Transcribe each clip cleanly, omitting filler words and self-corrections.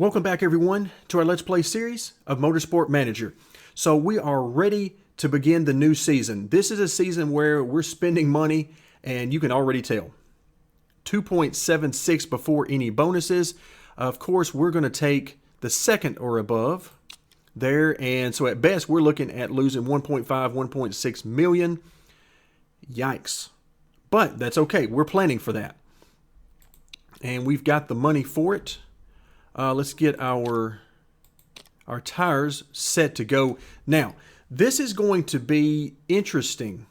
Welcome back everyone to our Let's Play series of Motorsport Manager. So we are ready to begin the new season. This is a season where we're spending money, and you can already tell. 2.76 before any bonuses. Of course, we're going to take the second or above there, and so at best we're looking at losing 1.5, 1.6 million. Yikes. But that's okay. We're planning for that. And we've got the money for it. Let's get our tires set to go. Now, this is going to be interesting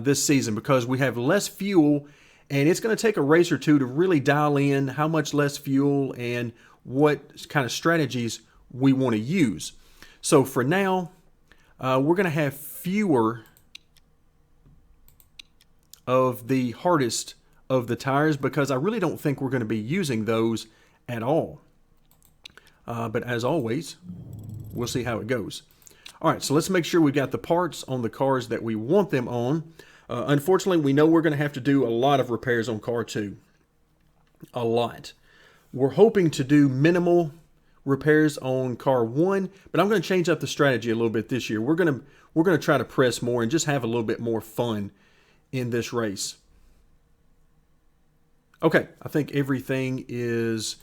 this season because we have less fuel, and it's going to take a race or two to really dial in how much less fuel and what kind of strategies we want to use. So for now, we're going to have fewer of the hardest of the tires because I really don't think we're going to be using those at all. But as always, we'll see how it goes. All right, so let's make sure we got the parts on the cars that we want them on. Unfortunately, we know we're going to have to do a lot of repairs on car 2. A lot. We're hoping to do minimal repairs on car 1, but I'm going to change up the strategy a little bit this year. We're going to try to press more and just have a little bit more fun in this race. Okay, I think everything is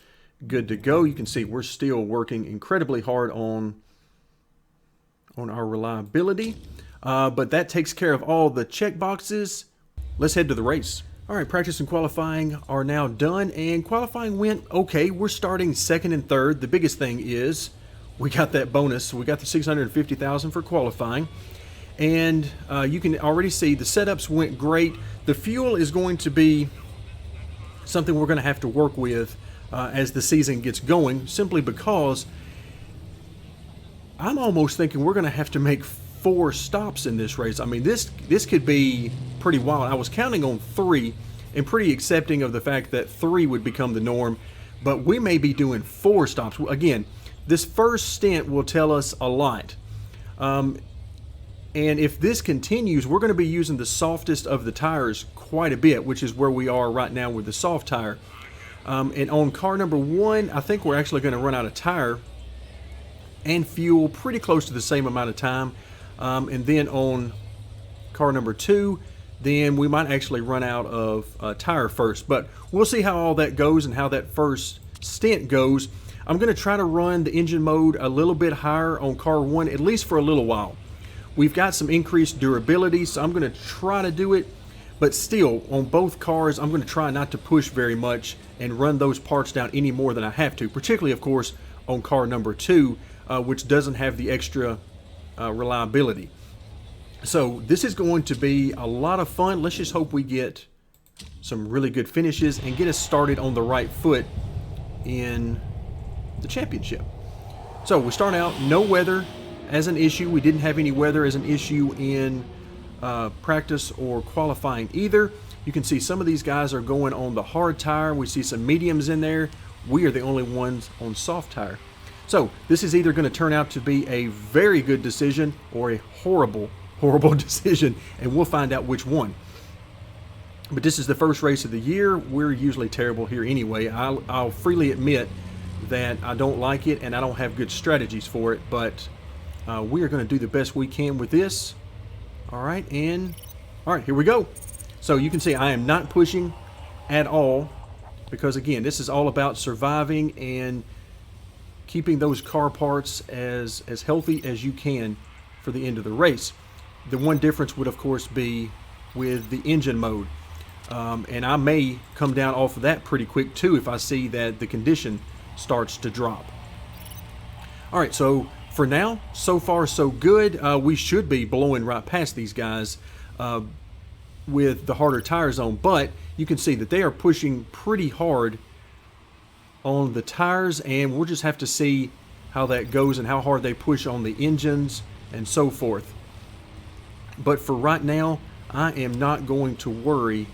good to go. You can see we're still working incredibly hard on our reliability, but that takes care of all the check boxes. Let's head to the race. All right, practice and qualifying are now done, and qualifying went okay. We're starting second and third. The biggest thing is we got that bonus. We got the $650,000 for qualifying, and you can already see the setups went great. The fuel is going to be something we're going to have to work with as the season gets going, simply because I'm almost thinking we're going to have to make 4 stops in this race. I mean, this could be pretty wild. I was counting on 3 and pretty accepting of the fact that 3 would become the norm, but we may be doing 4 stops. Again, this first stint will tell us a lot. And if this continues, we're going to be using the softest of the tires quite a bit, which is where we are right now with the soft tire. And on car number 1, I think we're actually going to run out of tire and fuel pretty close to the same amount of time. And then on car number 2, then we might actually run out of tire first. But we'll see how all that goes and how that first stint goes. I'm going to try to run the engine mode a little bit higher on car 1, at least for a little while. We've got some increased durability, so I'm going to try to do it. But still, on both cars, I'm going to try not to push very much and run those parts down any more than I have to, particularly, of course, on car number 2, which doesn't have the extra reliability. So this is going to be a lot of fun. Let's just hope we get some really good finishes and get us started on the right foot in the championship. So we start out, no weather as an issue. We didn't have any weather as an issue in practice or qualifying either. You can see some of these guys are going on the hard tire. We see some mediums in there. We are the only ones on soft tire. So this is either going to turn out to be a very good decision or a horrible decision, and we'll find out which one. But this is the first race of the year. We're usually terrible here anyway. I'll freely admit that I don't like it and I don't have good strategies for it, but we are going to do the best we can with this. All right, here we go. So you can see I am not pushing at all because, again, this is all about surviving and keeping those car parts as healthy as you can for the end of the race. The one difference would, of course, be with the engine mode. And I may come down off of that pretty quick, too, if I see that the condition starts to drop. All right, so for now, so far so good. We should be blowing right past these guys with the harder tires on, but you can see that they are pushing pretty hard on the tires, and we'll just have to see how that goes and how hard they push on the engines and so forth. But for right now, I am not going to worry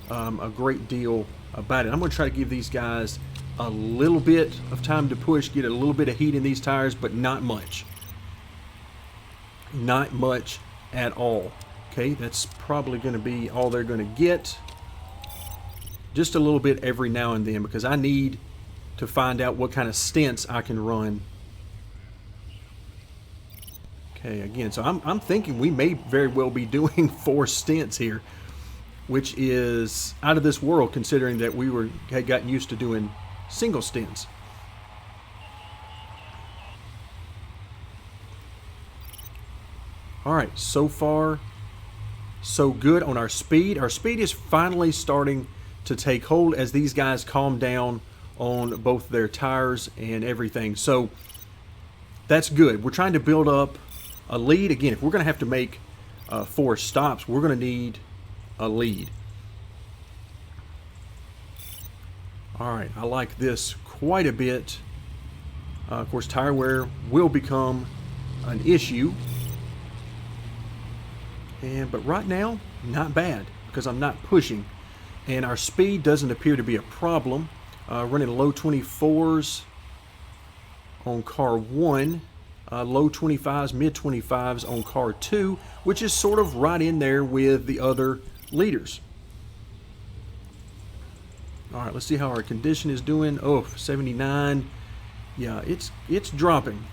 a great deal about it. I'm going to try to give these guys a little bit of time to push, get a little bit of heat in these tires, but not much. Not much at all. Okay, that's probably going to be all they're going to get. Just a little bit every now and then, because I need to find out what kind of stints I can run. Okay, again, so I'm thinking we may very well be doing 4 stints here, which is out of this world considering that we had gotten used to doing single stints. All right, so far so good on our speed. Our speed is finally starting to take hold as these guys calm down on both their tires and everything. So that's good. We're trying to build up a lead. Again, if we're going to have to make 4 stops, we're going to need a lead. All right, I like this quite a bit. Of course, tire wear will become an issue. But right now, not bad because I'm not pushing. And our speed doesn't appear to be a problem. Running low 24s on car 1, low 25s, mid 25s on car 2, which is sort of right in there with the other leaders. All right, let's see how our condition is doing. Oh, 79. Yeah, it's dropping.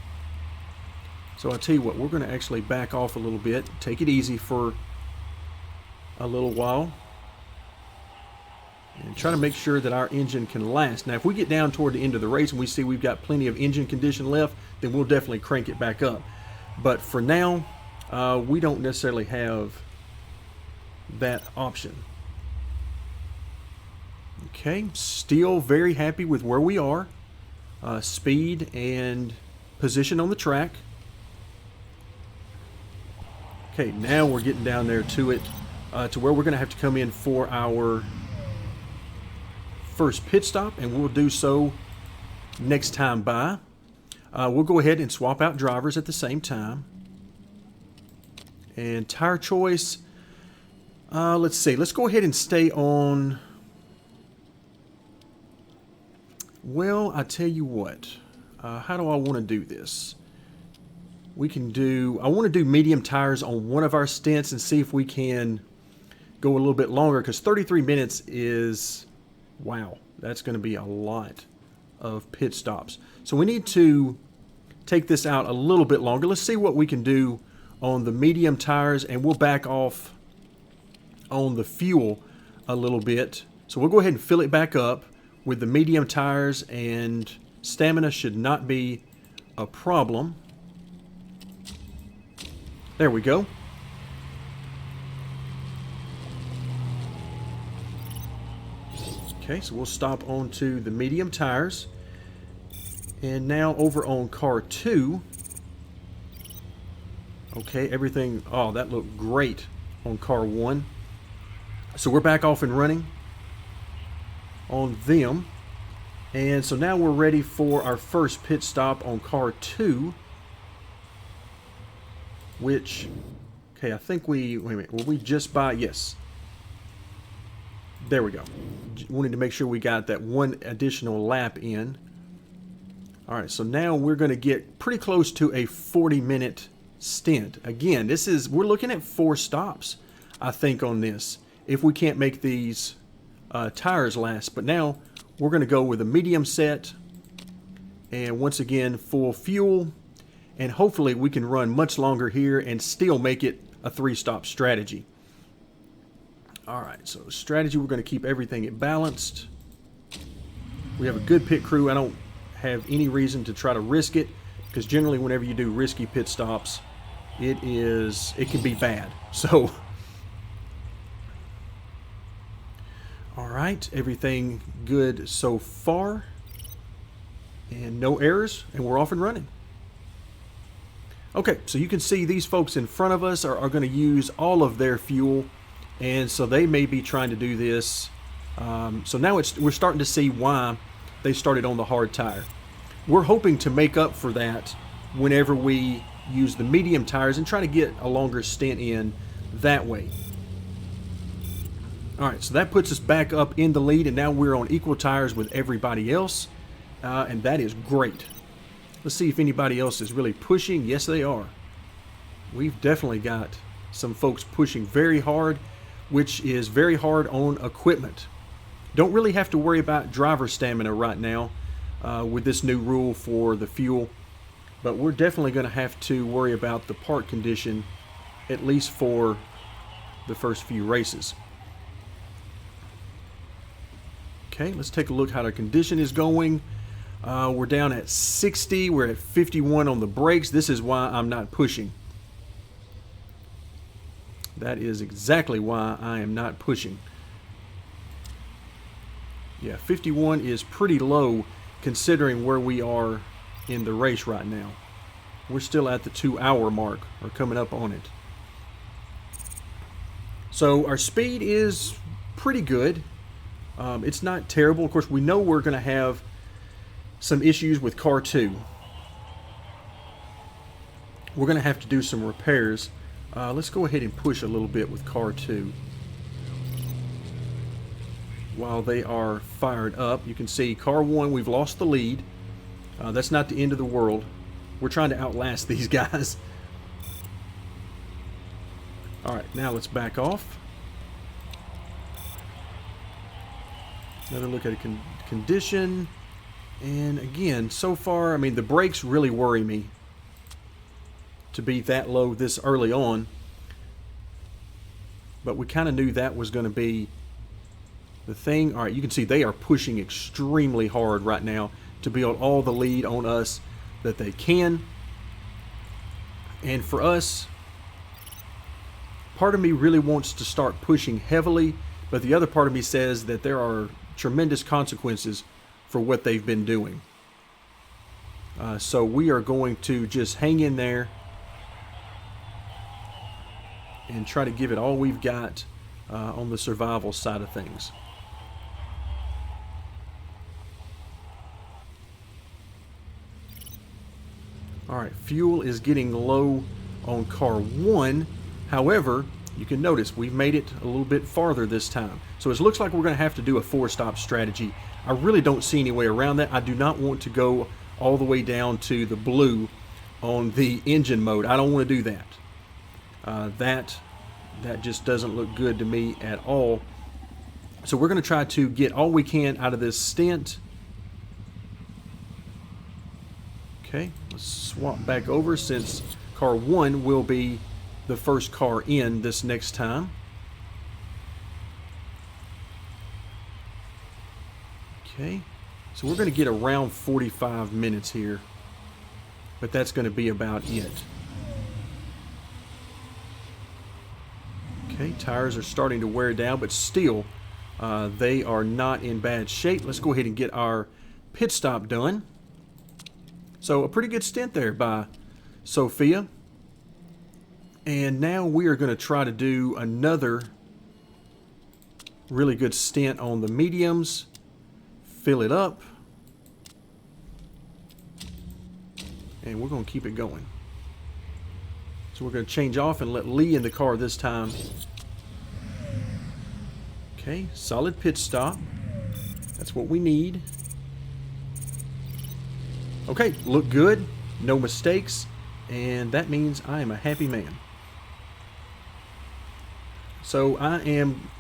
So I'll tell you what, we're going to actually back off a little bit, take it easy for a little while, and try to make sure that our engine can last. Now, if we get down toward the end of the race and we see we've got plenty of engine condition left, then we'll definitely crank it back up. But for now, we don't necessarily have that option. Okay, still very happy with where we are, speed and position on the track. Okay, now we're getting down there to it, to where we're going to have to come in for our first pit stop, and we'll do so next time by. We'll go ahead and swap out drivers at the same time. And tire choice, let's see, let's go ahead and stay on. Well, I tell you what, how do I want to do this? We can do, I want to do medium tires on one of our stints and see if we can go a little bit longer, because 33 minutes is, wow, that's going to be a lot of pit stops. So we need to take this out a little bit longer. Let's see what we can do on the medium tires, and we'll back off on the fuel a little bit. So we'll go ahead and fill it back up with the medium tires, and stamina should not be a problem. There we go. Okay, so we'll stop onto the medium tires. And now over on car 2. Okay, everything, oh, that looked great on car 1. So we're back off and running on them. And so now we're ready for our first pit stop on car 2. Which, okay, I think wait a minute, were we just by, yes. There we go. Wanted to make sure we got that one additional lap in. All right, so now we're going to get pretty close to a 40-minute stint. Again, we're looking at 4 stops, I think, on this, if we can't make these tires last. But now we're going to go with a medium set, and once again, full fuel. And hopefully we can run much longer here and still make it a 3-stop strategy. All right, so strategy, we're going to keep everything balanced. We have a good pit crew. I don't have any reason to try to risk it, because generally whenever you do risky pit stops, it can be bad. So, all right, everything good so far. And no errors, and we're off and running. Okay, so you can see these folks in front of us are going to use all of their fuel, and so they may be trying to do this. So now we're starting to see why they started on the hard tire. We're hoping to make up for that whenever we use the medium tires and try to get a longer stint in that way. All right, so that puts us back up in the lead, and now we're on equal tires with everybody else, and that is great. Let's see if anybody else is really pushing. Yes, they are. We've definitely got some folks pushing very hard, which is very hard on equipment. Don't really have to worry about driver stamina right now. with this new rule for the fuel. But we're definitely going to have to worry about the part condition, at least for the first few races. Okay, let's take a look how the condition is going. We're down at 60. We're at 51 on the brakes. This is why I'm not pushing. That is exactly why I am not pushing. Yeah, 51 is pretty low considering where we are in the race right now. We're still at the 2-hour mark, or coming up on it. So our speed is pretty good. It's not terrible. Of course, we know we're going to have some issues with car 2. We're going to have to do some repairs. Let's go ahead and push a little bit with car 2. While they are fired up, you can see car 1, we've lost the lead. That's not the end of the world. We're trying to outlast these guys. Alright, now let's back off. Another look at a condition. And again, so far, I mean, the brakes really worry me to be that low this early on. But we kind of knew that was going to be the thing. Alright, you can see they are pushing extremely hard right now to build all the lead on us that they can. And for us, part of me really wants to start pushing heavily, but the other part of me says that there are tremendous consequences for what they've been doing. So we are going to just hang in there and try to give it all we've got on the survival side of things. Alright, fuel is getting low on car 1. However, you can notice we've made it a little bit farther this time. So it looks like we're going to have to do a 4-stop strategy. I really don't see any way around that. I do not want to go all the way down to the blue on the engine mode. I don't want to do that. That just doesn't look good to me at all. So we're going to try to get all we can out of this stint. Okay, let's swap back over since car 1 will be the first car in this next time. Okay, so we're going to get around 45 minutes here, but that's going to be about it. Okay, tires are starting to wear down, but still they are not in bad shape. Let's go ahead and get our pit stop done. So a pretty good stint there by Sophia. And now we are going to try to do another really good stint on the mediums. Fill it up. And we're going to keep it going. So we're going to change off and let Lee in the car this time. Okay, solid pit stop. That's what we need. Okay, look good, no mistakes, and that means I am a happy man. So I am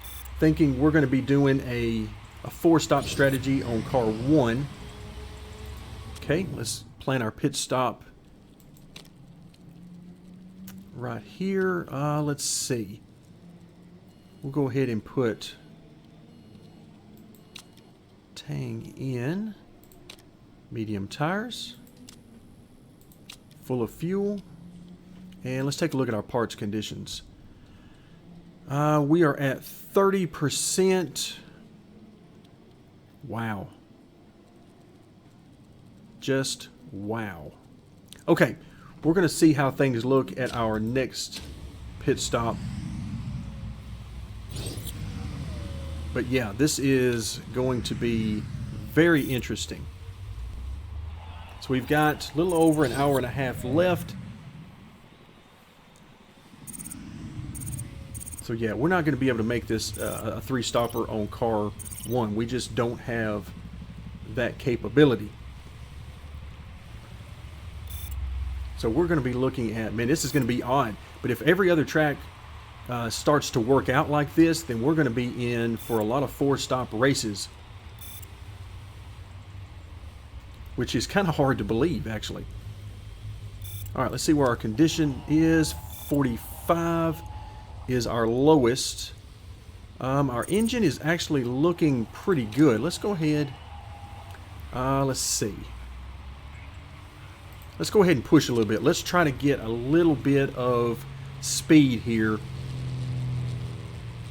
thinking we're going to be doing a 4-stop strategy on car 1. Okay, let's plan our pit stop right here. Let's see. We'll go ahead and put Tang in. Medium tires, full of fuel, and let's take a look at our parts conditions. We are at 30%. Wow. Just wow. Okay, we're going to see how things look at our next pit stop. But yeah, this is going to be very interesting. So we've got a little over an hour and a half left. So yeah, we're not going to be able to make this a 3-stopper on car 1. We just don't have that capability. So we're going to be looking at, man, this is going to be odd. But if every other track starts to work out like this, then we're going to be in for a lot of 4-stop races. which is kind of hard to believe, actually. All right, let's see where our condition is. 45 is our lowest. Our engine is actually looking pretty good. Let's go ahead. Let's see. Let's go ahead and push a little bit. Let's try to get a little bit of speed here,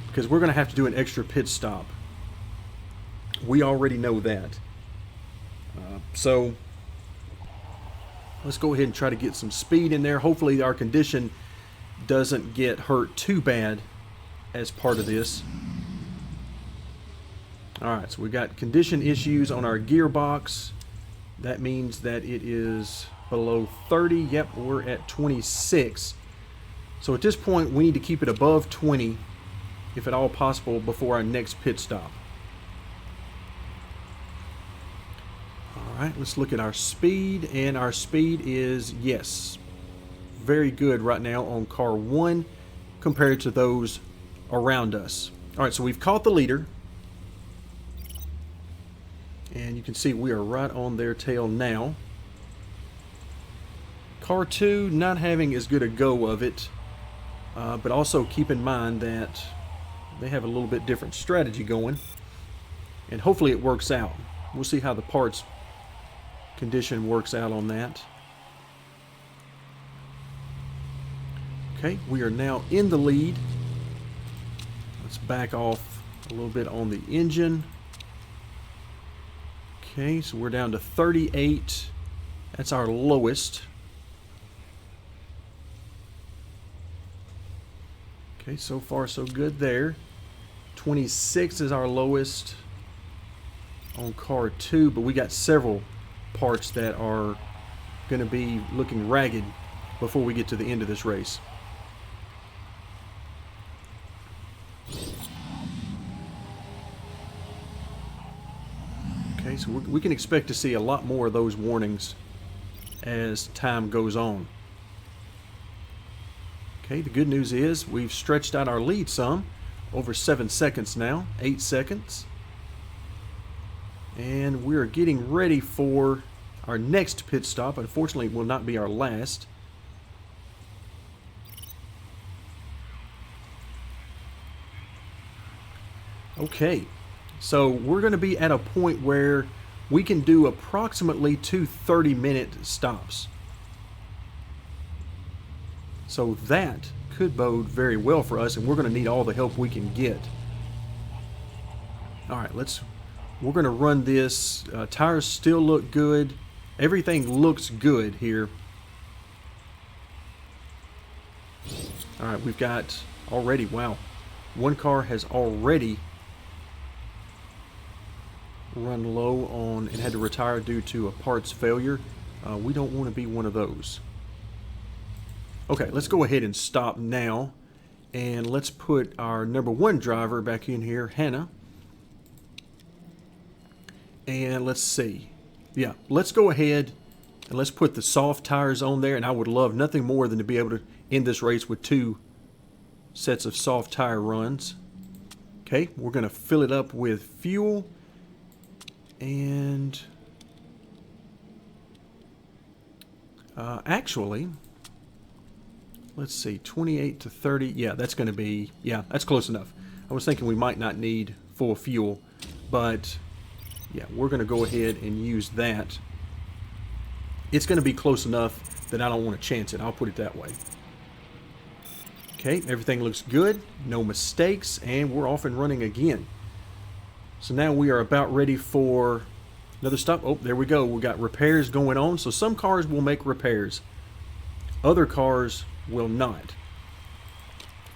because we're going to have to do an extra pit stop. We already know that. So let's go ahead and try to get some speed in there. Hopefully our condition doesn't get hurt too bad as part of this. Alright, so we got condition issues on our gearbox. That means that it is below 30. Yep, we're at 26. So at this point we need to keep it above 20 if at all possible before our next pit stop. Alright, let's look at our speed, and our speed is, yes, very good right now on car 1 compared to those around us. Alright, so we've caught the leader, and you can see we are right on their tail now. Car 2 not having as good a go of it, but also keep in mind that they have a little bit different strategy going, and hopefully it works out. We'll see how the parts condition works out on that. Okay, we are now in the lead. Let's back off a little bit on the engine. Okay, so we're down to 38. That's our lowest. Okay, so far so good there. 26 is our lowest on car 2, but we got several parts that are going to be looking ragged before we get to the end of this race. Okay, so we can expect to see a lot more of those warnings as time goes on. Okay, the good news is we've stretched out our lead some, over 7 seconds now, 8 seconds. And we're getting ready for our next pit stop. Unfortunately, it will not be our last. Okay, so we're going to be at a point where we can do approximately 2 30-minute stops. So that could bode very well for us, and we're going to need all the help we can get. All right, we're going to run this. Tires still look good. Everything looks good here. All right, we've got already, wow, one car has already run low on and had to retire due to a parts failure. We don't want to be one of those. Okay, let's go ahead and stop now, and let's put our number 1 driver back in here, Hannah. And let's see. Yeah, let's go ahead and let's put the soft tires on there, and I would love nothing more than to be able to end this race with 2 sets of soft tire runs. Okay, we're going to fill it up with fuel, and actually, let's see, 28 to 30. Yeah, that's going to be, yeah, that's close enough. I was thinking we might not need full fuel, but yeah, we're going to go ahead and use that. It's going to be close enough that I don't want to chance it. I'll put it that way. Okay, everything looks good. No mistakes, and we're off and running again. So now we are about ready for another stop. Oh, there we go. We got repairs going on. So some cars will make repairs. Other cars will not.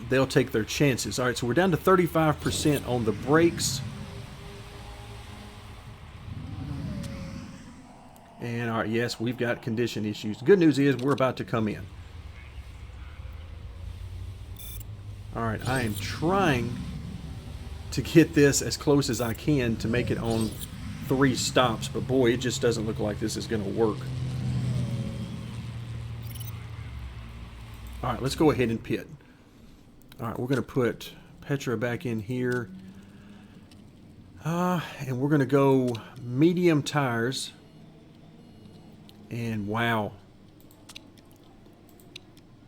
They'll take their chances. All right, so we're down to 35% on the brakes. And all right, yes, we've got condition issues. The good news is we're about to come in. All right, I am trying to get this as close as I can to make it on 3 stops, but boy, it just doesn't look like this is going to work. All right, let's go ahead and pit. All right, we're going to put Petra back in here. And we're going to go medium tires. And wow.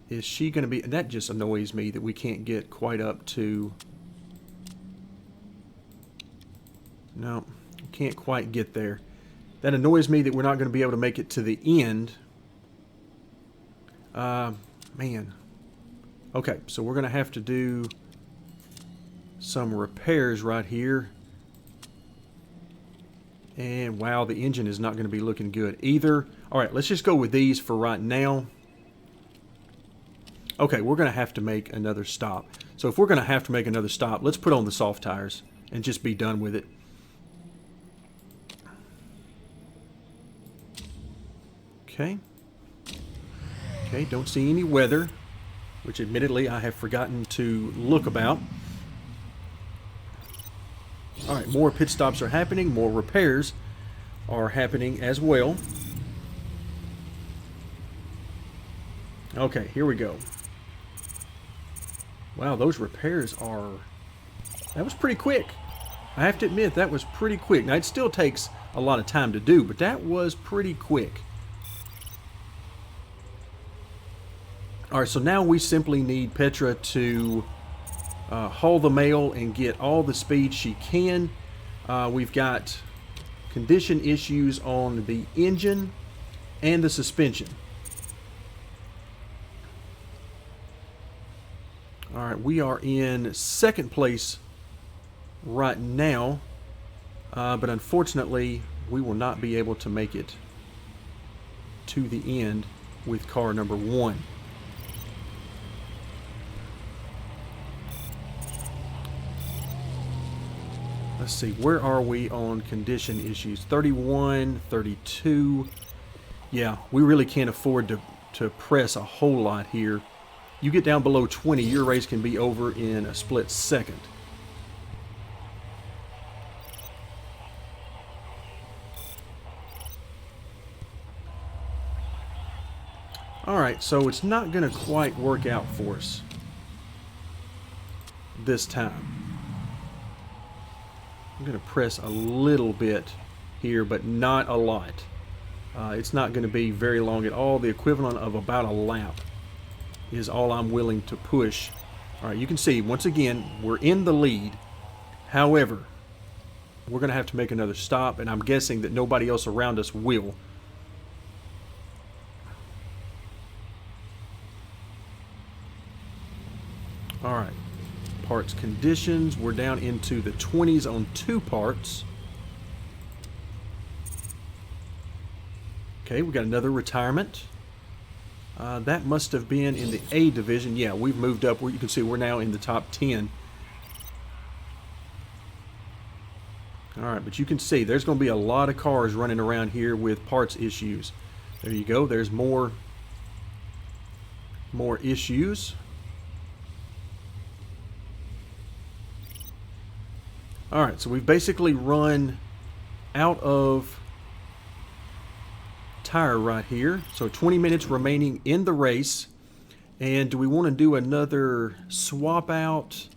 Is she going to be... That just annoys me that we can't get quite up to... No, can't quite get there. That annoys me that we're not going to be able to make it to the end. Man. Okay, so we're going to have to do some repairs right here. And wow, the engine is not going to be looking good either. Alright, let's just go with these for right now. Okay, we're going to have to make another stop. So if we're going to have to make another stop, let's put on the soft tires and just be done with it. Okay. Okay, don't see any weather, which admittedly I have forgotten to look about. Alright, more pit stops are happening, more repairs are happening as well. Okay, here we go. Wow, those repairs are... That was pretty quick. I have to admit, that was pretty quick. Now, it still takes a lot of time to do, but that was pretty quick. Alright, so now we simply need Petra to haul the mail and get all the speed she can. We've got condition issues on the engine and the suspension. Alright, we are in second place right now, but unfortunately we will not be able to make it to the end with car number 1. Let's see, where are we on condition issues? 31, 32. Yeah, we really can't afford to press a whole lot here. You get down below 20, your race can be over in a split second. Alright, so it's not going to quite work out for us this time. I'm going to press a little bit here, but not a lot. It's not going to be very long at all. The equivalent of about a lap is all I'm willing to push. Alright, you can see, once again, we're in the lead. However, we're going to have to make another stop, and I'm guessing that nobody else around us will. Alright. Parts conditions, we're down into the 20s on 2 parts. Okay, we got another retirement. That must have been in the A division. Yeah, we've moved up. You can see we're now in the top 10. Alright, but you can see there's going to be a lot of cars running around here with parts issues. There you go. There's more issues. Alright, so we've basically run out of tire right here. So 20 minutes remaining in the race. And do we want to do another swap out?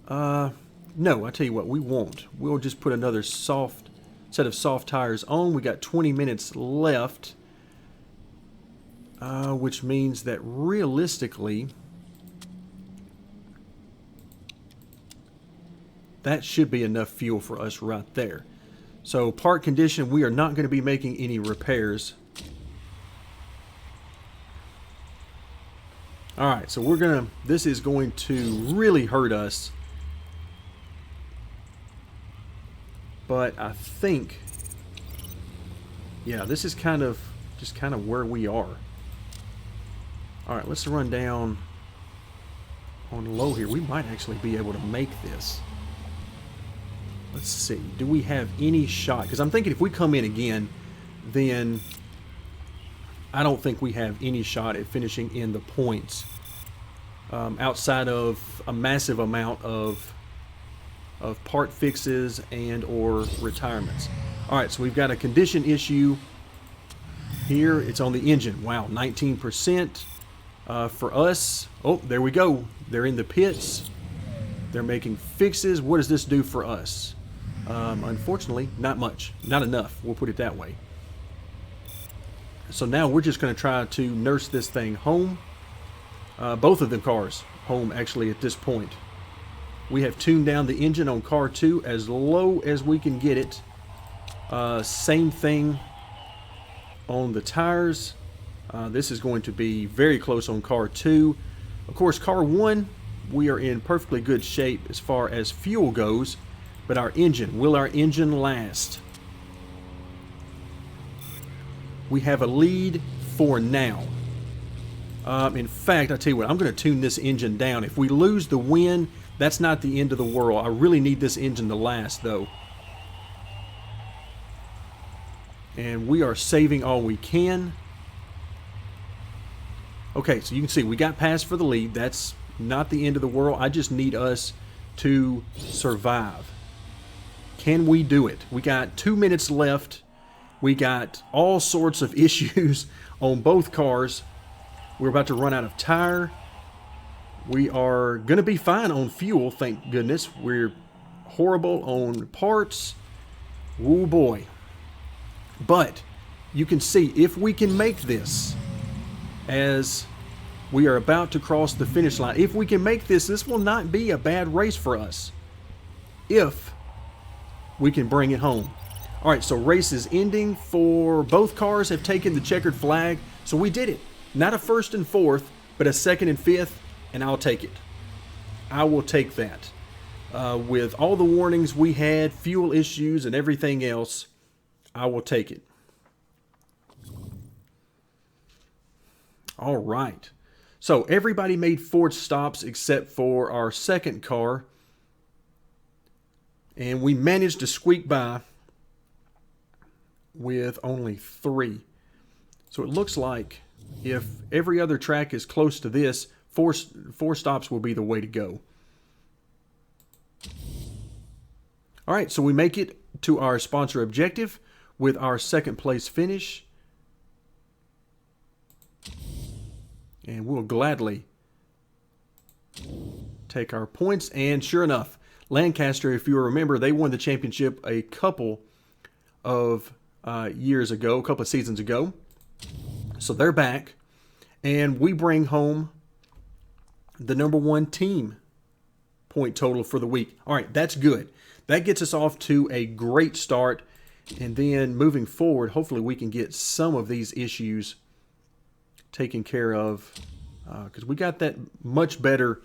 No, I tell you what, we won't. We'll just put another set of soft tires on. We got 20 minutes left. Which means that realistically, that should be enough fuel for us right there. So part condition, we are not going to be making any repairs. Alright, so this is going to really hurt us. But I think, yeah, this is just kind of where we are. Alright, let's run down on low here. We might actually be able to make this. Let's see. Do we have any shot? Because I'm thinking if we come in again, then I don't think we have any shot at finishing in the points outside of a massive amount of part fixes and or retirements. All right, so we've got a condition issue here. It's on the engine. Wow, 19% for us. Oh, there we go. They're in the pits. They're making fixes. What does this do for us? Unfortunately, not much. Not enough. We'll put it that way. So now we're just going to try to nurse this thing home. Both of the cars home, actually, at this point. We have tuned down the engine on car 2 as low as we can get it. Same thing on the tires. This is going to be very close on car 2. Of course, car 1, we are in perfectly good shape as far as fuel goes. But our engine, will our engine last? We have a lead for now. In fact, I tell you what, I'm going to tune this engine down. If we lose the win, that's not the end of the world. I really need this engine to last, though. And we are saving all we can. Okay, so you can see we got past for the lead. That's not the end of the world. I just need us to survive. Can we do it? We got 2 minutes left. We got all sorts of issues on both cars. We're about to run out of tire. We are going to be fine on fuel, thank goodness. We're horrible on parts. Oh boy. But you can see if we can make this as we are about to cross the finish line. If we can make this, this will not be a bad race for us. If we can bring it home. All right, so race is ending for both cars have taken the checkered flag. So we did it. Not a first and fourth, but a second and fifth, and I'll take it. I will take that. With all the warnings we had, fuel issues and everything else, I will take it. All right. So everybody made 4 stops except for our second car. And we managed to squeak by with only 3. So it looks like if every other track is close to this, four stops will be the way to go. All right, so we make it to our sponsor objective with our second place finish. And we'll gladly take our points. And sure enough, Lancaster, if you remember, they won the championship a couple of years ago, a couple of seasons ago. So they're back, and we bring home the #1 team point total for the week. All right, that's good. That gets us off to a great start, and then moving forward, hopefully we can get some of these issues taken care of, because we got that much better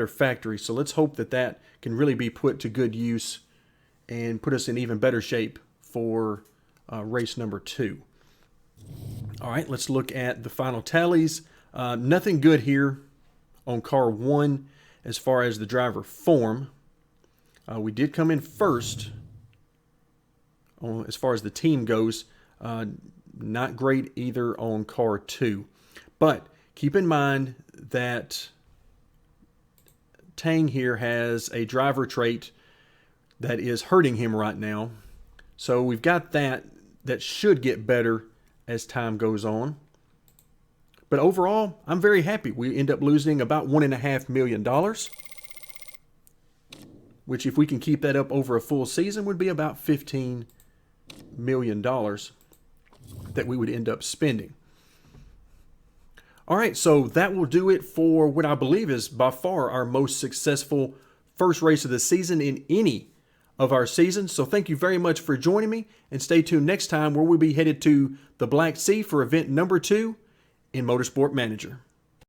factory. So let's hope that that can really be put to good use and put us in even better shape for race number 2. All right, let's look at the final tallies. Nothing good here on car 1 as far as the driver form. We did come in first as far as the team goes. Not great either on car 2. But keep in mind that Tang here has a driver trait that is hurting him right now. So we've got that should get better as time goes on. But overall, I'm very happy. We end up losing about $1.5 million, which if we can keep that up over a full season would be about $15 million that we would end up spending. All right, so that will do it for what I believe is by far our most successful first race of the season in any of our seasons. So thank you very much for joining me, and stay tuned next time where we'll be headed to the Black Sea for event number 2 in Motorsport Manager.